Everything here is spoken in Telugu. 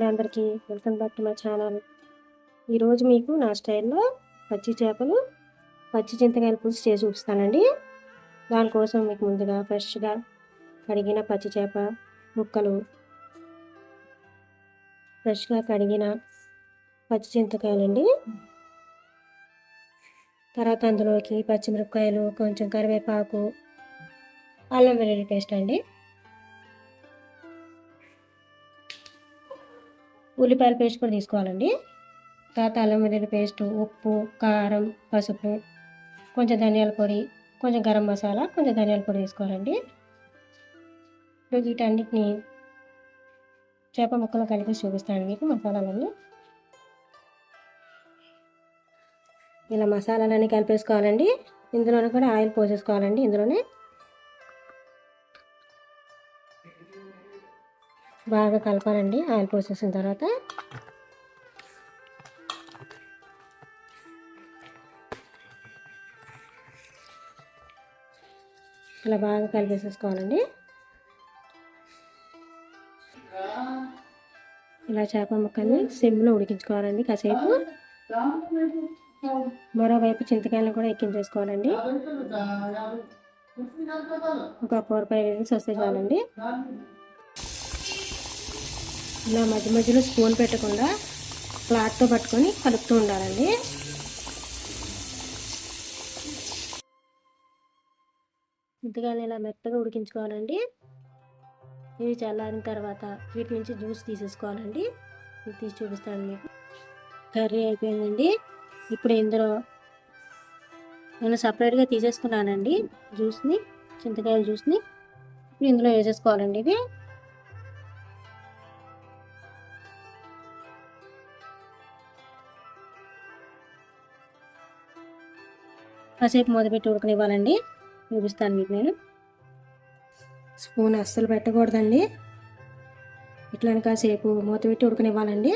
అందరికీ welcome back to my channel. ఈరోజు మీకు నా స్టైల్లో పచ్చి చేపలు పచ్చి చింతకాయల పులుసు చేసి చూపిస్తానండి. దానికోసం మీకు ముందుగా ఫ్రెష్గా కడిగిన పచ్చి చేప ముక్కలు, ఫ్రెష్గా కడిగిన పచ్చి చింతకాయలండి, తర్వాత అందులోకి పచ్చిమిరపకాయలు, కొంచెం కరివేపాకు, అల్లం వెల్లుల్లి పేస్ట్ అండి, ఉల్లిపాయల పేస్ట్ కూడా తీసుకోవాలండి. తర్వాత అల్లం వెల్లుల్లి పేస్ట్, ఉప్పు, కారం, పసుపు, కొంచెం ధనియాల పొడి, కొంచెం గరం మసాలా, కొంచెం ధనియాల పొడి వేసుకోవాలండి. ఇప్పుడు వీటన్నిటిని చేప ముక్కలు కలిపి చూపిస్తాను మీకు మసాలాలన్నీ. ఇలా మసాలాలన్నీ కలిపేసుకోవాలండి. ఇందులోనే కూడా ఆయిల్ పోసేసుకోవాలండి. ఇందులోనే బాగా కలపాలండి. ఆయిల్ పోసేసిన తర్వాత ఇలా బాగా కలిపేసేసుకోవాలండి. ఇలా చేప ముక్కల్ని సిమ్లో ఉడికించుకోవాలండి కాసేపు. మరోవైపు చింతకాయలను కూడా ఎక్కించేసుకోవాలండి. ఒక 4-5 విజిల్స్ వస్తే చాలండి. ఇలా మధ్య మధ్యలో స్పూన్ పెట్టకుండా క్లాత్తో పట్టుకొని కలుపుతూ ఉండాలండి. చింతకాయలు ఇలా మెత్తగా ఉడికించుకోవాలండి. ఇవి చల్లారిన తర్వాత వీటి నుంచి జ్యూస్ తీసేసుకోవాలండి. ఇది తీసి చూపిస్తాను మీకు. కర్రీ అయిపోయిందండి. ఇప్పుడు ఇందులో నేను సపరేట్గా తీసేసుకున్నానండి జ్యూస్ని, చింతకాయల జ్యూస్ని. ఇప్పుడు ఇందులో వేసేసుకోవాలండి. ఇది కాసేపు మూతపెట్టి ఉడకనివ్వాలండి. చూపిస్తాను మీకు నేను. స్పూన్ అస్సలు పెట్టకూడదండి. ఇట్లా కాసేపు మూతపెట్టి ఉడకనివ్వాలండి.